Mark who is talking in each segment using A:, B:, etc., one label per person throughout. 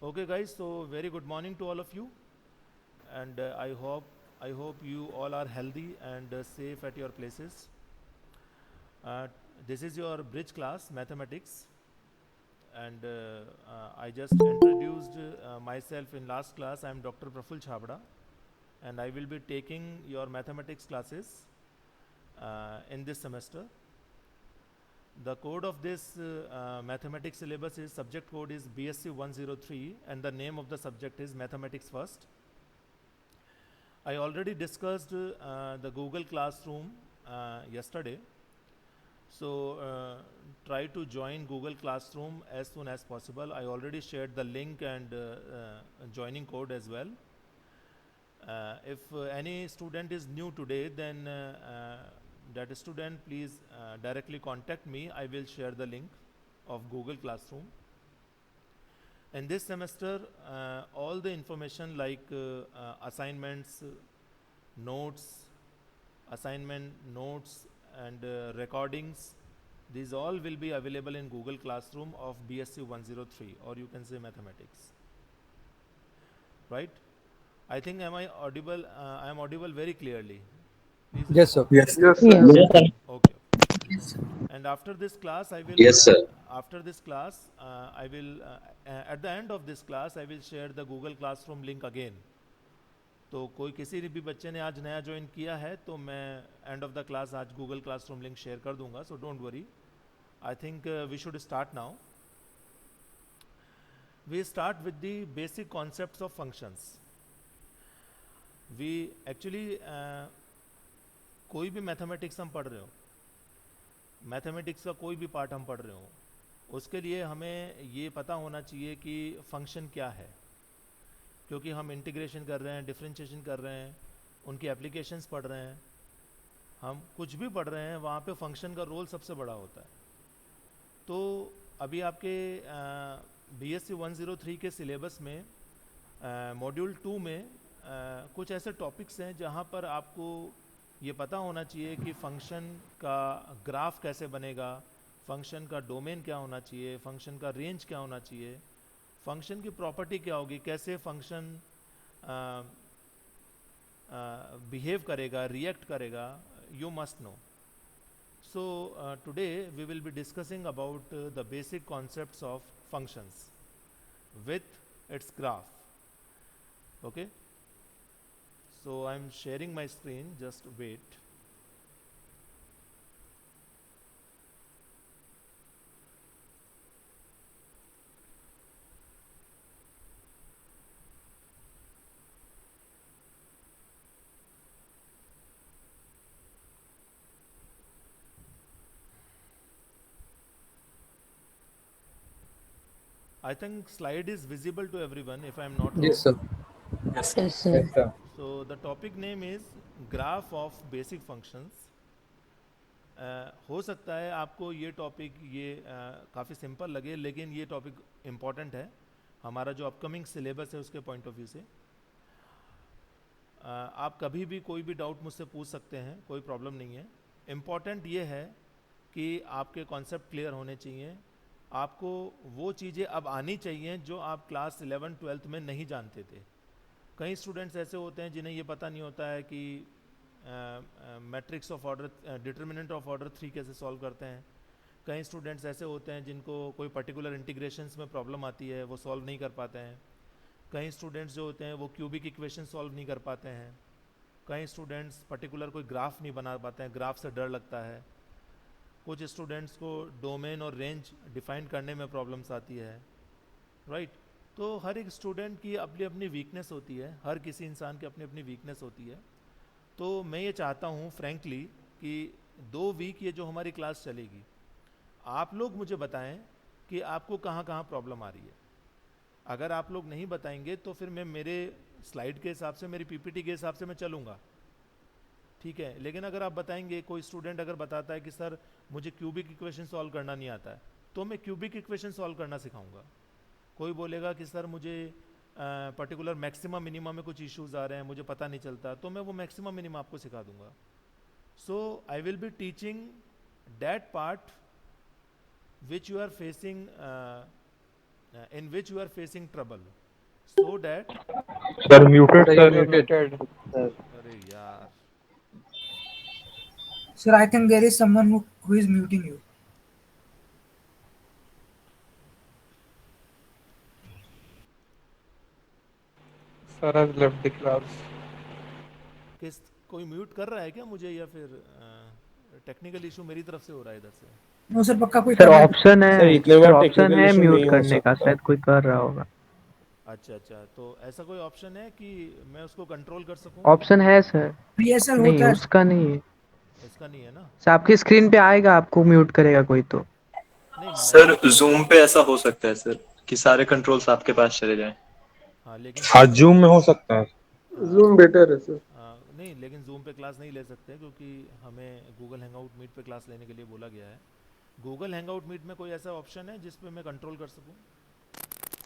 A: Okay, guys. So very good morning to all of you, and I hope you all are healthy and safe at your places. Uh, this is your bridge class, mathematics, and I just introduced myself in last class. I am Dr. Praful Chabda, and I will be taking your mathematics classes in this semester. The code of this mathematics syllabus is subject code is BSc 103, and the name of the subject is Mathematics First. I already discussed the Google Classroom yesterday. So try to join Google Classroom as soon as possible. I already shared the link and joining code as well. If any student is new today, then that student please directly contact me. I will share the link of Google Classroom. In this semester, all the information like assignments, notes, assignment notes and recordings, these all will be available in Google Classroom of BSc 103, or you can say mathematics, right? I think am I audible? I am audible very clearly. Please
B: Yes, sir.
A: respond.
C: Yes,
D: Yes,
C: sir.
D: sir.
E: Yes,
C: Yes,
E: sir.
C: sir.
A: Okay. And after this class,
E: Yes, sir.
A: after this class, I will at the end of this class, I will share the Google Classroom link again. तो कोई किसी भी बच्चे ने आज नया join किया है तो मैं एंड ऑफ द क्लास आज गूगल क्लासरूम लिंक शेयर कर दूंगा, so don't worry. I think we should start now. We start with the basic concepts of functions. We actually कोई भी मैथमेटिक्स हम पढ़ रहे हो, मैथमेटिक्स का कोई भी पार्ट हम पढ़ रहे हो, उसके लिए हमें ये पता होना चाहिए कि फंक्शन क्या है. क्योंकि हम इंटीग्रेशन कर रहे हैं, डिफरेंशिएशन कर रहे हैं, उनकी एप्लीकेशंस पढ़ रहे हैं, हम कुछ भी पढ़ रहे हैं, वहाँ पे फंक्शन का रोल सबसे बड़ा होता है. तो अभी आपके BSc 103 के सिलेबस में मॉड्यूल 2 में कुछ ऐसे टॉपिक्स हैं जहाँ पर आपको ये पता होना चाहिए कि फंक्शन का ग्राफ कैसे बनेगा, फंक्शन का डोमेन क्या होना चाहिए, फंक्शन का रेंज क्या होना चाहिए, फंक्शन की प्रॉपर्टी क्या होगी, कैसे फंक्शन बिहेव करेगा, रिएक्ट करेगा, you must know. So today we will be discussing about the basic concepts of functions with its graph. Okay. So I am sharing my screen. Just wait. I think slide is visible to everyone if I am not
B: Yes,
A: wrong.
B: sir.
C: Yes, sir.
D: Yes, sir.
B: Yes, sir.
A: So the topic name is graph of basic functions. हो सकता है आपको ये topic ये काफ़ी simple लगे, लेकिन ये टॉपिक इम्पॉर्टेंट है हमारा जो अपकमिंग सिलेबस है उसके पॉइंट ऑफ व्यू से. आप कभी भी कोई भी डाउट मुझसे पूछ सकते हैं, कोई प्रॉब्लम नहीं है. इम्पॉर्टेंट ये है कि आपके कॉन्सेप्ट क्लियर होने चाहिए, आपको वो चीज़ें अब आनी चाहिए जो आप क्लास 11-12 में नहीं जानते थे. कई स्टूडेंट्स ऐसे होते हैं जिन्हें ये पता नहीं होता है कि matrix of order, determinant of order 3 कैसे सॉल्व करते हैं. कई स्टूडेंट्स ऐसे होते हैं जिनको कोई पर्टिकुलर इंटीग्रेशंस में प्रॉब्लम आती है, वो सॉल्व नहीं कर पाते हैं. कई स्टूडेंट्स जो होते हैं वो क्यूबिक इक्वेशन सॉल्व नहीं कर पाते हैं. कई स्टूडेंट्स पर्टिकुलर कोई ग्राफ नहीं बना पाते हैं, ग्राफ से डर लगता है. कुछ स्टूडेंट्स को डोमेन और रेंज डिफाइन करने में प्रॉब्लम्स आती है, राइट. तो हर एक स्टूडेंट की अपनी अपनी वीकनेस होती है, हर किसी इंसान की अपनी अपनी वीकनेस होती है. तो मैं ये चाहता हूँ फ्रैंकली कि 2 वीक ये जो हमारी क्लास चलेगी, आप लोग मुझे बताएं कि आपको कहाँ कहाँ प्रॉब्लम आ रही है. अगर आप लोग नहीं बताएंगे तो फिर मैं मेरे स्लाइड के हिसाब से, मेरी PPT के हिसाब से मैं चलूँगा, ठीक है. लेकिन अगर आप बताएंगे, कोई स्टूडेंट अगर बताता है कि सर मुझे क्यूबिक इक्वेशन सॉल्व करना नहीं आता है, तो मैं क्यूबिक इक्वेशन सॉल्व करना सिखाऊंगा. कोई बोलेगा कि सर मुझे पर्टिकुलर मैक्सिमम मिनिमम में कुछ इश्यूज आ रहे हैं, मुझे पता नहीं चलता, तो मैं वो मैक्सिमम मिनिमम आपको सिखा दूंगा. So I will be teaching that part which you are facing in which you are facing trouble, so that
B: sir muted
C: Sir, you're
B: sir
C: muted, sir.
A: अरे यार
D: Sir, I think there is someone who is muting you.
C: Sir has left the class.
A: किस कोई mute कर रहा है क्या मुझे, या फिर टेक्निकल इशू मेरी तरफ से हो रहा है इधर से?
D: No, sir, पक्का कोई
E: सर
D: कर रहा है।
E: ऑप्शन
F: सर
E: है,
F: इतने
E: सर
F: बार
E: ऑप्शन
F: टेक्निकल
E: है
F: इशू
E: म्यूट
F: नहीं हो
E: करने का,
F: सकता।
E: शायद कोई कर रहा होगा।
A: अच्छा अच्छा, तो ऐसा कोई ऑप्शन है कि मैं उसको कंट्रोल कर सकूं?
E: ऑप्शन है सर।
D: Yes, sir,
E: नहीं,
D: होता है।
E: उसका नहीं है
A: इसका नहीं है ना?
E: सर। आपकी स्क्रीन पे आएगा, आपको म्यूट करेगा कोई तो।
A: नहीं
G: सर
A: मैंने तो
G: जूम पे ऐसा हो सकता है सर कि सारे कंट्रोल्स आपके पास चले जाएं।
A: हाँ लेकिन
B: हाँ
A: जूम पे
B: जूम में हो सकता है।
F: जूम बेटर है सर।
A: नहीं, लेकिन जूम पे क्लास नहीं ले सकते क्योंकि हमें गूगल हैंगआउट मीट पे क्लास लेने के लिए बोला गया है। गूगल हैंगआउट मीट में कोई ऐसा ऑप्शन है जिस पे मैं कंट्रोल कर सकूं?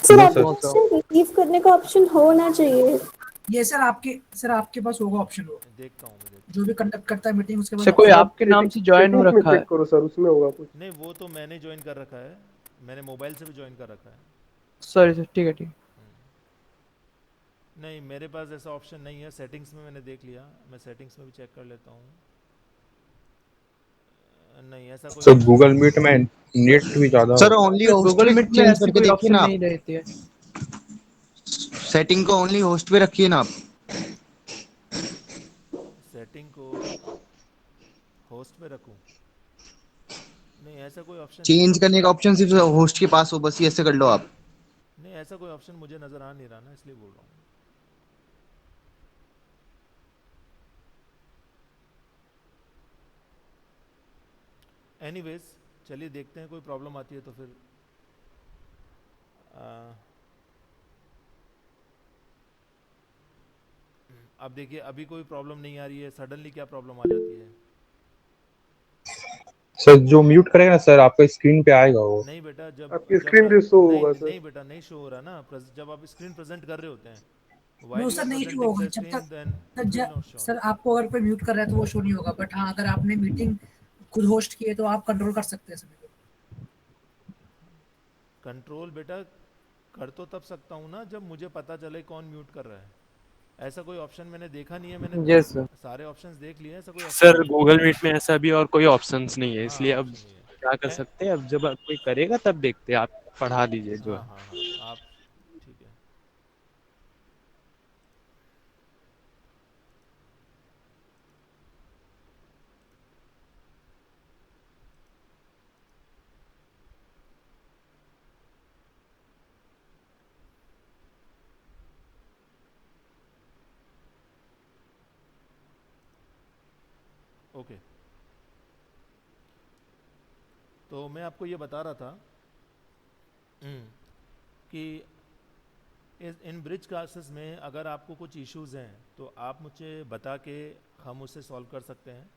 H: सर
B: नो
H: आपको
B: sir.
C: No, sir.
H: Question receive करने का ऑप्शन होना चाहिए।
D: ये सर आपके पास होगा ऑप्शन वो,
A: देखता हूँ मैं, देखता
D: जो
A: हूँ।
D: भी कंडक्ट करता है मीटिंग उसके पास
C: सर कोई
D: ऑप्शन।
F: सर आप
C: आपके नाम से ज्वाइन हो
F: सेटिंग्स में
C: रखा
F: चेक
C: है।
F: करो सर, उसमें होगा कुछ।
A: नहीं वो तो मैंने ज्वाइन कर रखा है, मैंने मोबाइल से भी ज्वाइन कर रखा है।
C: सॉरी सर, ठीक है ठीक है।
A: नहीं मेरे पास ऐसा ऑप्शन नहीं है। सेटिंग्स में मैंने देख लिया, मैं सेटिंग्स में भी चेक कर लेता हूँ। नहीं ऐसा कोई
B: सर
A: ऑप्शन
B: गूगल
A: नहीं
B: मीट में नेट भी ज्यादा
I: सर
B: होता
I: ओनली
C: सर
I: होस्ट
C: गूगल
I: पे
C: मीट में
I: चेंज
C: ऐसी
I: करके
C: कोई
I: देखिए
C: ऑप्शन
I: ना आप।
C: नहीं रहती है।
I: सेटिंग को ओनली होस्ट पे रखिए ना आप।
A: है। सेटिंग को होस्ट पे रखूँ? नहीं ऐसा कोई ऑप्शन नहीं
I: चेंज
A: है।
I: करने का ऑप्शन सिर्फ होस्ट के पास हो, बस ये ऐसे कर लो आप।
A: नहीं ऐसा कोई ऑप्शन मुझे नज़र आ नहीं रहा ना, इसलिए बोल रहा हूँ। एनीवेज चलिए देखते हैं, कोई प्रॉब्लम आती है तो फिर अब देखिए अभी कोई प्रॉब्लम नहीं आ रही है, सडनली क्या प्रॉब्लम आ जाती है?
B: सर जो म्यूट करेगा ना सर आपका स्क्रीन पे आएगा वो।
A: नहीं बेटा, जब
F: आपकी
A: जब
F: स्क्रीन पे शो
A: नहीं
F: होगा सर।
A: नहीं बेटा नहीं शो हो रहा ना। जब आप स्क्रीन प्रेजेंट कर रहे होते हैं,
D: no
A: while you
D: sir,
A: are
D: नहीं शो
A: presenting
D: होगा
A: the
D: जब
A: screen
D: तक
A: then
D: sir
A: it will not show.
D: Sir आपको अगर कोई म्यूट कर रहा है तो वो शो नहीं होगा, बट हाँ अगर आपने मीटिंग खुद होस्ट की है तो आप कंट्रोल कर सकते हैं सभी को।
A: कंट्रोल बेटा कर तो तब सकता हूँ ना जब मुझे पता चले कौन म्यूट कर रहा है। ऐसा कोई ऑप्शन मैंने देखा नहीं है, मैंने
C: यस सर।
A: सारे ऑप्शंस देख लिए हैं, ऐसा कोई ऑप्शन
J: सर
A: नहीं है।
J: गूगल मीट में ऐसा भी और कोई ऑप्शंस नहीं है,
A: हाँ
J: इसलिए अब
A: ऑप्शन नहीं
J: क्या कर
A: है।
J: सकते हैं, अब जब कोई करेगा तब देखते हैं। आप पढ़ा दीजिए जो
A: हाँ
J: है।
A: हाँ हाँ आप ठीक है। ओके तो मैं आपको ये बता रहा था कि इन ब्रिज क्लासेस में अगर आपको कुछ इश्यूज़ हैं तो आप मुझे बता के हम उसे सॉल्व कर सकते हैं।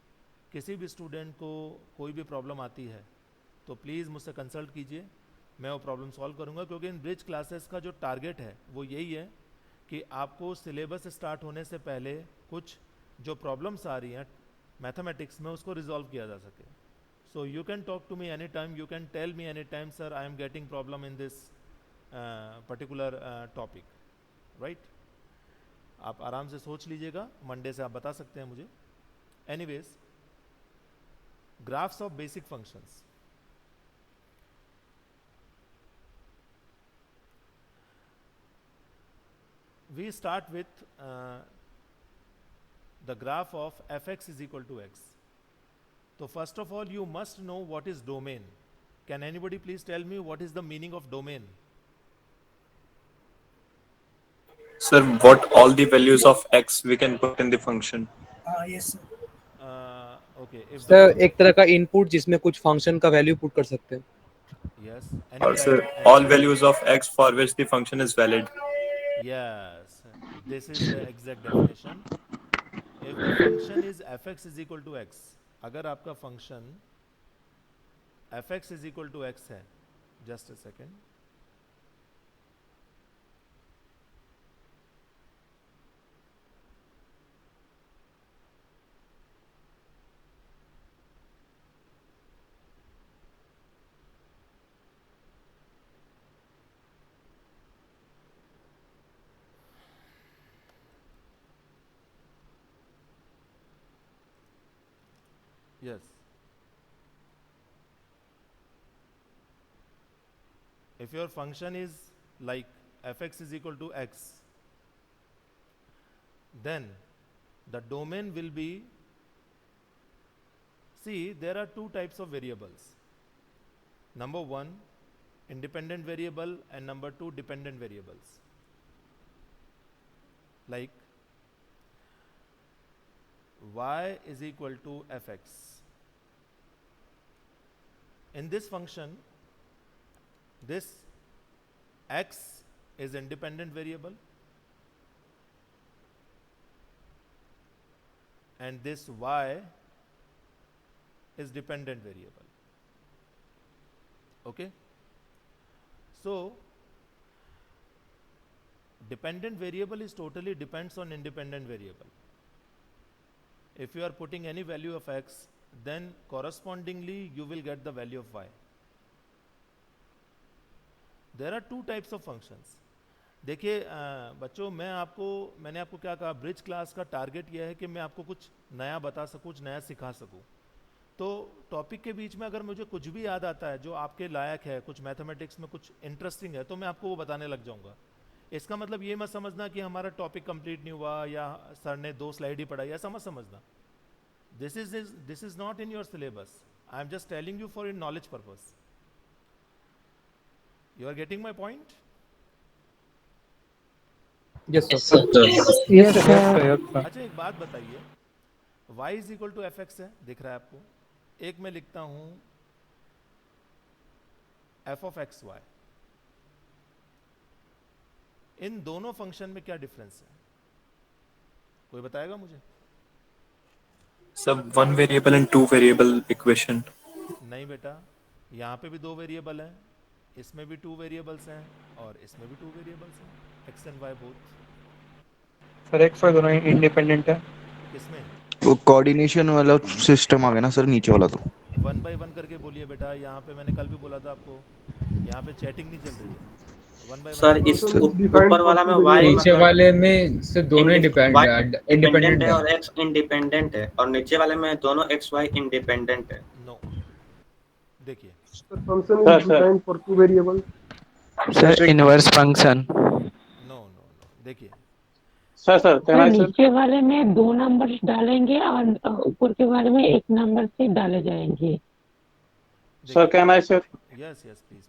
A: किसी भी स्टूडेंट को कोई भी प्रॉब्लम आती है तो प्लीज़ मुझसे कंसल्ट कीजिए, मैं वो प्रॉब्लम सॉल्व करूँगा। क्योंकि इन ब्रिज क्लासेस का जो टारगेट है वो यही है कि आपको सिलेबस स्टार्ट होने से पहले कुछ जो प्रॉब्लम्स आ रही हैं मैथमेटिक्स में उसको रिजॉल्व किया जा सके। So you can talk to me any time, you can tell me any time sir I am getting problem in this particular topic, right? आप आराम से सोच लीजिएगा, मंडे से आप बता सकते हैं मुझे। Anyways graphs of basic functions. We start with the graph of fx is equal to x. So first of all you must know what is domain. Can anybody please tell me what is the meaning of domain?
G: Sir, what all the values of x we can put in the function.
D: Yes sir.
A: Okay, if the
C: sir एक तरह का input जिसमें कुछ function का value put कर सकते हैं।
A: yes,
G: Or
A: any
G: sir,
A: any
G: all
A: idea?
G: values of x for which the function is valid.
A: Yes, this is the exact definition. If the function is fx is equal to x, अगर आपका function fx is equal to x है, just a second, Yes. If your function is like fx is equal to x, then the domain will be, see, there are two types of variables. Number one, independent variable, and number two, dependent variables. Like y is equal to fx. In this function, this x is independent variable and this y is dependent variable. Okay? So, dependent variable is totally depends on independent variable. If you are putting any value of x, then correspondingly you will get the value of y. There are two types of functions. देखिए बच्चों, मैंने आपको क्या कहा, bridge class का target यह है कि मैं आपको कुछ नया बता सकूं, कुछ नया सिखा सकूं. तो टॉपिक के बीच में अगर मुझे कुछ भी याद आता है जो आपके लायक है, कुछ मैथमेटिक्स में कुछ इंटरेस्टिंग है, तो मैं आपको वो बताने लग जाऊंगा. इसका मतलब ये मत समझना कि हमारा टॉपिक कंप्लीट नहीं हुआ या सर ने 2 स्लाइड ही पढ़ाई, ऐसा मत समझना. This is not in your syllabus. I am just telling you for in knowledge purpose. You are getting my point?
C: Yes sir.
E: Yes sir.
A: अच्छा, एक बात बताइए, y is equal to F X है, दिख रहा है आपको. एक मैं लिखता हूं एफ ऑफ एक्स वाई. इन दोनों फंक्शन में क्या डिफरेंस है? कोई बताएगा मुझे?
G: सब 1 variable and 2 variable equation.
A: नहीं बेटा, यहाँ पे भी 2 वेरिएबल हैं, इसमें भी 2 वेरिएबल्स हैं और इसमें भी 2 वेरिएबल्स हैं. X and Y both.
C: Sir X Y दोनों इंडिपेंडेंट है.
A: किसमें?
I: वो कोऑर्डिनेशन वाला सिस्टम आ गया ना सर, नीचे वाला. तो
A: 1 by 1 करके बोलिए बेटा. यहाँ पे मैंने कल भी बोला था आपको, यहाँ पे चैटिंग नहीं चल रही है. 1 by 1
F: सर इस ऊपर वाला में y नीचे वाले में से दोनों इंडिपेंडेंट है और x इंडिपेंडेंट है, और नीचे वाले में दोनों x y इंडिपेंडेंट है.
A: नो, देखिए
F: function is defined for 2 variable.
E: Sir inverse function.
A: No, देखिए
K: सर नीचे वाले में 2 नंबर डालेंगे और ऊपर के वाले में 1 नंबर से डाले जाएंगे.
L: Sir, can I say?
A: Yes, please.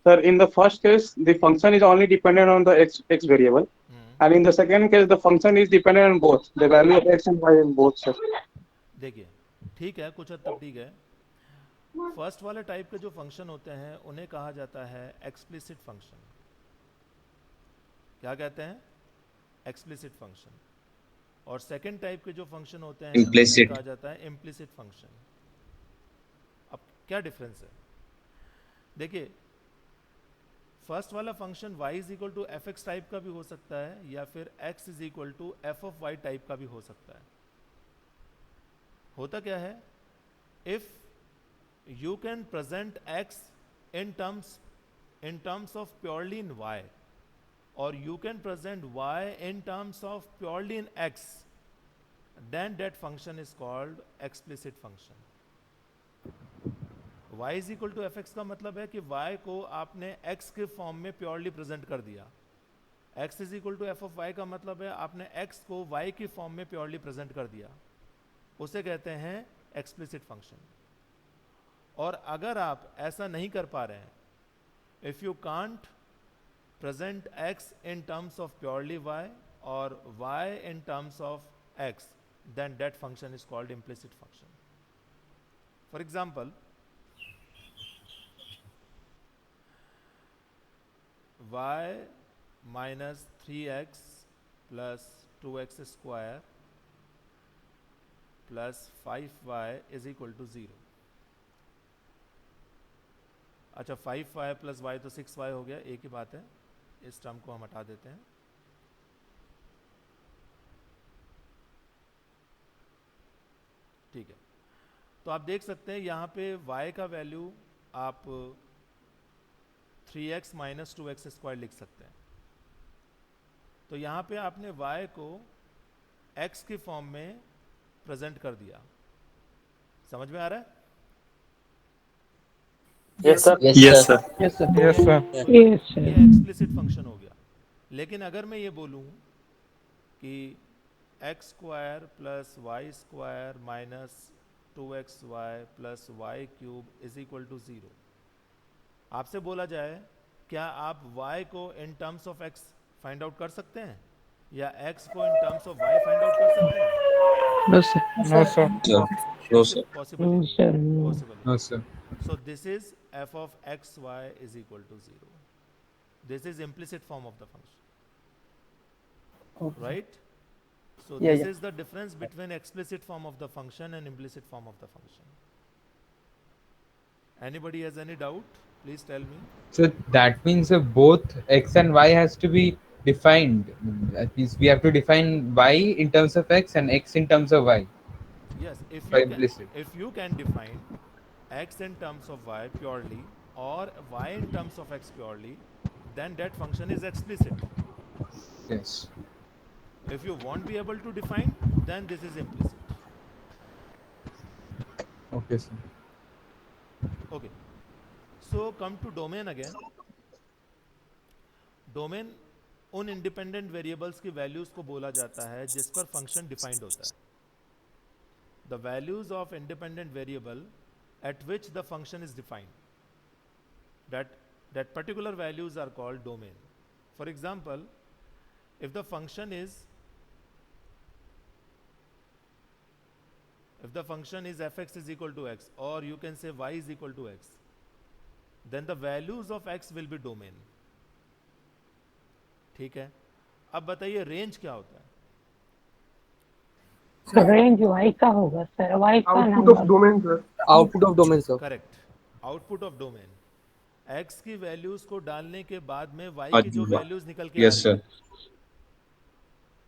L: Sir, in the first case, the function is only dependent on the x variable, and in the second case, the function is dependent on both the value of x and y in both. Sir.
A: देखिए, ठीक है, कुछ हद तक ठीक है. First वाले type के जो फंक्शन होते हैं उन्हें कहा जाता है एक्सप्लिसिट फंक्शन. क्या कहते हैं? Explicit function. और सेकंड टाइप के जो फंक्शन होते हैं उन्हें कहा जाता है इम्प्लिसिट फंक्शन. अब क्या डिफरेंस है? देखिए, फर्स्ट वाला function y is equal to F x type का भी हो सकता है या फिर x is equal to f of y type का भी हो सकता है. होता क्या है, if you can present x in terms of purely in y, or you can present y in terms of purely in x, then that function is called explicit function. y is equal to fx का मतलब है कि y को आपने x के form में purely present कर दिया. x is equal to f of y का मतलब है आपने x को y की फॉर्म में प्योरली प्रेजेंट कर दिया. उसे कहते हैं एक्सप्लिसिट फंक्शन. और अगर आप ऐसा नहीं कर पा रहे हैं, if you can't present x in terms of purely y or y in terms of x, then that function is called implicit function. For example, y minus 3x plus 2x square plus 5y is equal to 0. अच्छा, 5y plus y तो 6y हो गया, एक ही बात है. इस term को हम हटा देते हैं. ठीक है, तो आप देख सकते हैं यहाँ पे y का वैल्यू आप 3x माइनस 2x स्क्वायर लिख सकते हैं. तो यहाँ पे आपने y को x की फॉर्म में प्रेजेंट कर दिया. समझ में आ रहा है?
L: Yes, sir.
G: Yes, sir.
C: Yes, sir.
B: Yes, sir.
K: Yes, sir.
A: ये एक्सप्लिसिट फंक्शन हो गया। लेकिन अगर मैं ये बोलूँ कि x square plus y square minus 2xy plus y cube is equal to 0, आपसे बोला जाए क्या आप y को in terms of x find out कर सकते हैं या x को in terms of y find out कर सकते हैं?
E: No, sir.
B: No, sir.
G: No, sir.
A: Possible
K: No, sir. No.
A: Possible.
B: No, sir.
A: So this is f of xy is equal to 0. This is implicit form of the function, right? So
C: Yeah,
A: this
C: yeah.
A: is the difference between explicit form of the function and implicit form of the function. Anybody has any doubt? Please tell me.
J: So that means both x and y has to be defined. That means we have to define y in terms of x and x in terms of y.
A: Yes,
J: By implicit.
A: if you can define x in terms of y purely or y in terms of x purely, then that function is explicit.
J: Yes.
A: If you won't be able to define, then this is implicit.
J: Okay, sir.
A: Okay. So come to domain again. Domain उन independent variables की values को बोला जाता है जिस पर function defined होता है। The values of independent variable at which the function is defined, that particular values are called domain. For example, if the function is fx is equal to x, or you can say y is equal to x, then the values of x will be domain. ठीक है, अब बताइए range क्या होता है?
K: Range y का होगा sir, y का
L: Output of domain, sir.
C: Output of domain, sir.
A: Correct, output of domain. x की वैल्यूज को डालने के बाद में y की जो वैल्यूज निकल के
G: Yes,
A: आ
G: sir.
A: रही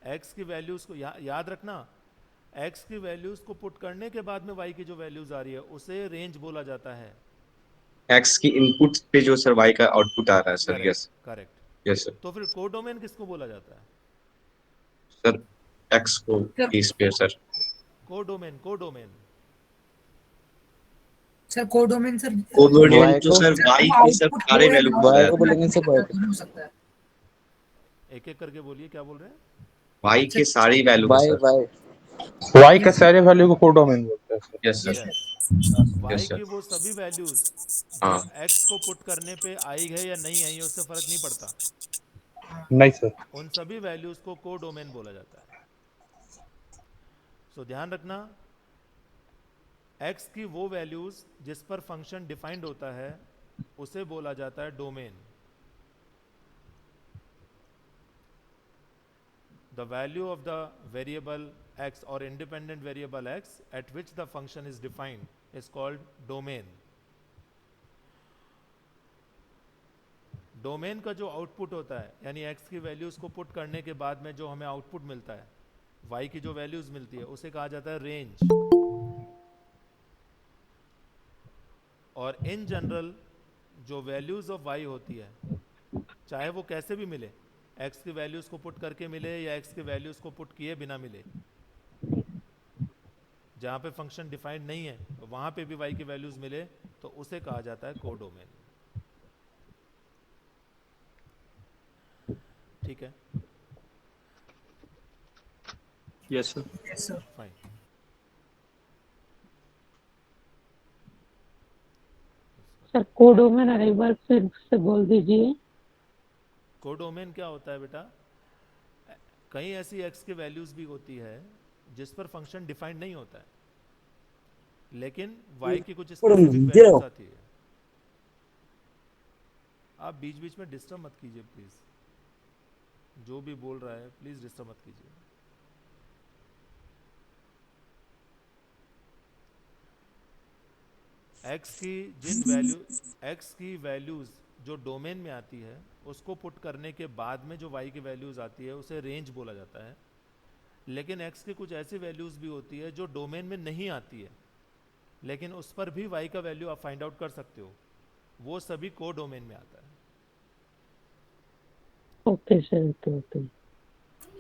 A: है, x की वैल्यूज को याद रखना, x की वैल्यूज को पुट करने के बाद में y की जो वैल्यूज आ रही है उसे रेंज बोला जाता है।
G: X की इनपुट पे जो सर Y का आउटपुट आ रहा है sir. Yes
A: correct.
G: Yes sir.
A: तो फिर कोडोमेन किसको बोला जाता है?
G: सर X को इस पे sir.
A: Codomain
D: sir codomain sir
G: codomain तो सर Y की सब सारे वैल्यू
C: Y को बोलेंगे सर
D: हो सकता है।
A: एक एक करके बोलिए क्या बोल रहे हैं?
G: Y के सारी value
C: Y
G: sir.
C: Y
B: Y का सारे वैल्यू को कोडोमेन बोलते हैं sir.
G: Yes sir.
A: y
G: Yes, sir.
A: की वो सभी वैल्यूज
G: हाँ।
A: जो x को पुट करने पे आई है या नहीं आई है उससे फर्क नहीं पड़ता,
B: नहीं सर।
A: उन सभी वैल्यूज को कोडोमेन बोला जाता है। सो ध्यान रखना, x की वो वैल्यूज जिस पर फंक्शन डिफाइंड होता है उसे बोला जाता है domain. The value of the variable x or independent variable x at which the function is defined is called domain. Domain का जो आउटपुट होता है यानी x की वैल्यूज को पुट करने के बाद में जो हमें आउटपुट मिलता है, y की जो वैल्यूज मिलती है उसे कहा जाता है रेंज। और इन जनरल जो वैल्यूज ऑफ y होती है, चाहे वो कैसे भी मिले, x की वैल्यूज को पुट करके मिले या x की वैल्यूज को पुट किए बिना मिले, जहाँ पे फंक्शन डिफाइंड नहीं है वहाँ पे भी y की वैल्यूज मिले तो उसे कहा जाता है कोडोमेन। ठीक है,
G: yes sir.
D: Yes sir.
A: Fine.
K: Sir codomain और एक बार फिर से बोल दीजिए।
A: कोडोमेन क्या होता है बेटा? कई ऐसी x की वैल्यूज भी होती है जिस पर फंक्शन डिफाइंड नहीं होता है, लेकिन y की कुछ स्पेसिफिक वैल्यूज आती है। आप बीच बीच में डिस्टर्ब मत कीजिए प्लीज, जो भी बोल रहा है प्लीज डिस्टर्ब मत कीजिए। x की वैल्यूज जो डोमेन में आती है उसको पुट करने के बाद में जो y की वैल्यूज आती है उसे रेंज बोला जाता है। लेकिन x की कुछ ऐसी वैल्यूज भी होती है जो डोमेन में नहीं आती है, लेकिन उस पर भी y का वैल्यू आप फाइंड आउट कर सकते हो, वो सभी को डोमेन में आता है।
K: Okay sir, okay.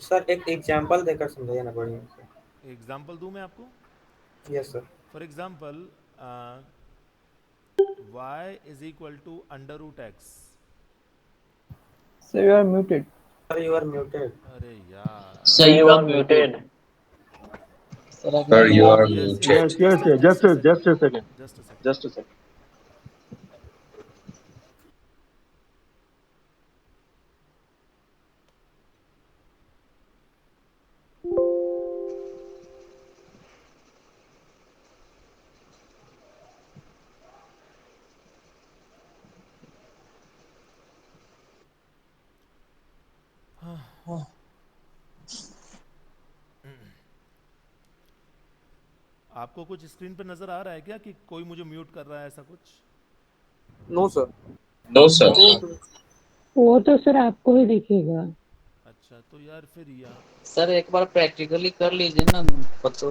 F: सर एक एग्जांपल देकर समझाइए ना बढ़िया से।
A: एग्जांपल दूं मैं आपको?
F: Yes sir.
A: For example, y is equal to under root x.
C: Sir, you are muted.
F: Sir, you are muted.
A: अरे यार.
K: Sir, you are muted.
G: Sir, you are
A: Yes,
G: muted.
A: yes,
L: Just a second.
A: Just a second.
L: Just a second.
A: आपको कुछ screen पे नजर आ रहा है क्या कि कोई मुझे म्यूट कर रहा है, ऐसा कुछ?
L: No, sir.
G: No, sir.
K: वो तो सर आपको ही दिखेगा।
A: अच्छा, तो यार फिर यार
E: सर एक बार प्रैक्टिकली कर लीजिए ना, बच्चों